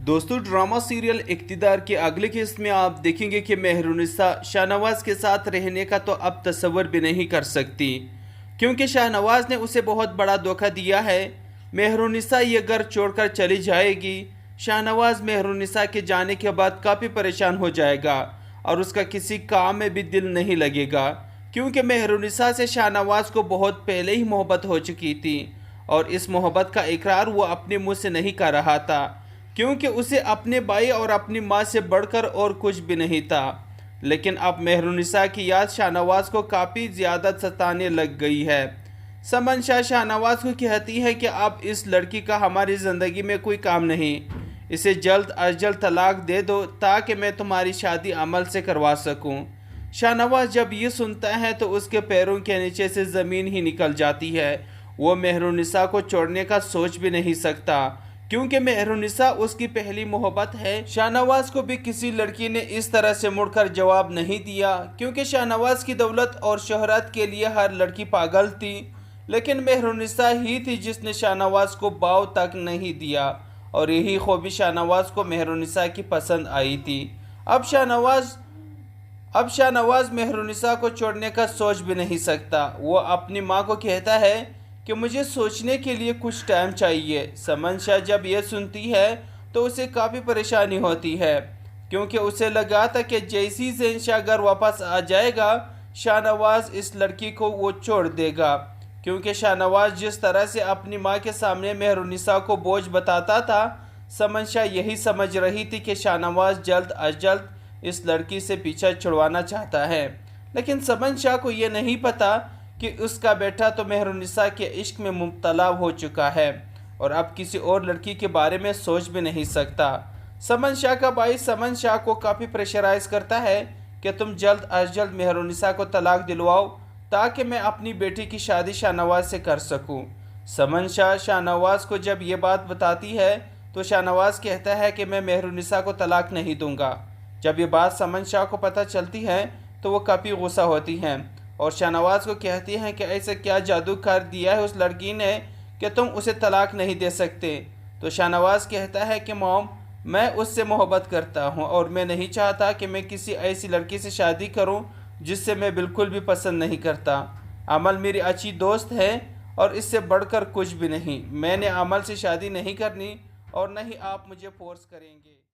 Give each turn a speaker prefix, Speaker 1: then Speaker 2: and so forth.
Speaker 1: دوستو drama serial اقتدار کے اگلے قسط میں آپ دیکھیں گے کہ مہرالنساء شاہنواز کے ساتھ رہنے کا تو اب تصور بھی نہیں کر سکتی، کیونکہ شاہنواز نے اسے بہت بڑا دھوکہ دیا ہے۔ مہرالنساء یہ گھر چھوڑ کر چلی جائے گی۔ شاہنواز مہرالنساء کے جانے کے بعد کافی پریشان ہو جائے گا اور اس کا کسی کام میں بھی دل نہیں لگے گا، کیونکہ مہرالنساء سے شاہنواز کو بہت پہلے ہی محبت ہو چکی تھی اور اس محبت کا اقرار وہ اپنے منہ سے نہیں کر رہا تھا، کیونکہ اسے اپنے بھائی اور اپنی ماں سے بڑھ کر اور کچھ بھی نہیں تھا۔ لیکن اب مہرالنساء کی یاد شاہنواز کو کافی زیادہ ستانے لگ گئی ہے۔ سمن شاہ شاہنواز کو کہتی ہے کہ اب اس لڑکی کا ہماری زندگی میں کوئی کام نہیں، اسے جلد از جلد طلاق دے دو تاکہ میں تمہاری شادی عمل سے کروا سکوں۔ شاہنواز جب یہ سنتا ہے تو اس کے پیروں کے نیچے سے زمین ہی نکل جاتی ہے۔ وہ مہرالنساء کو چھوڑنے کا سوچ بھی نہیں سکتا، کیونکہ مہرالنساء اس کی پہلی محبت ہے۔ شاہنواز کو بھی کسی لڑکی نے اس طرح سے مڑ کر جواب نہیں دیا، کیونکہ شاہنواز کی دولت اور شہرت کے لیے ہر لڑکی پاگل تھی، لیکن مہرالنساء ہی تھی جس نے شاہنواز کو باؤ تک نہیں دیا، اور یہی خوبی شاہنواز کو مہرالنساء کی پسند آئی تھی۔ اب شاہنواز مہرالنساء کو چھوڑنے کا سوچ بھی نہیں سکتا۔ وہ اپنی ماں کو کہتا ہے کہ مجھے سوچنے کے لیے کچھ ٹائم چاہیے۔ سمن شاہ جب یہ سنتی ہے تو اسے کافی پریشانی ہوتی ہے، کیونکہ اسے لگا تھا کہ جیسی زین شاہ گھر واپس آ جائے گا شاہنواز اس لڑکی کو وہ چھوڑ دے گا، کیونکہ شاہنواز جس طرح سے اپنی ماں کے سامنے مہرالنساء کو بوجھ بتاتا تھا، سمن شاہ یہی سمجھ رہی تھی کہ شاہنواز جلد از جلد اس لڑکی سے پیچھا چھڑوانا چاہتا ہے۔ لیکن سمن شاہ کو یہ نہیں پتا کہ اس کا بیٹا تو مہرالنساء کے عشق میں مبتلا ہو چکا ہے اور اب کسی اور لڑکی کے بارے میں سوچ بھی نہیں سکتا۔ سمن شاہ کا بھائی سمن شاہ کو کافی پریشرائز کرتا ہے کہ تم جلد از جلد مہرالنساء کو طلاق دلواؤ تاکہ میں اپنی بیٹی کی شادی شاہنواز سے کر سکوں۔ سمن شاہ شاہنواز کو جب یہ بات بتاتی ہے تو شاہنواز کہتا ہے کہ میں مہرالنساء کو طلاق نہیں دوں گا۔ جب یہ بات سمن شاہ کو پتہ چلتی ہے تو وہ کافی غصہ ہوتی ہیں اور شاہنواز کو کہتی ہیں کہ ایسا کیا جادو کر دیا ہے اس لڑکی نے کہ تم اسے طلاق نہیں دے سکتے۔ تو شاہنواز کہتا ہے کہ موم، میں اس سے محبت کرتا ہوں اور میں نہیں چاہتا کہ میں کسی ایسی لڑکی سے شادی کروں جس سے میں بالکل بھی پسند نہیں کرتا۔ عمل میری اچھی دوست ہے اور اس سے بڑھ کر کچھ بھی نہیں۔ میں نے عمل سے شادی نہیں کرنی اور نہ ہی آپ مجھے فورس کریں گے۔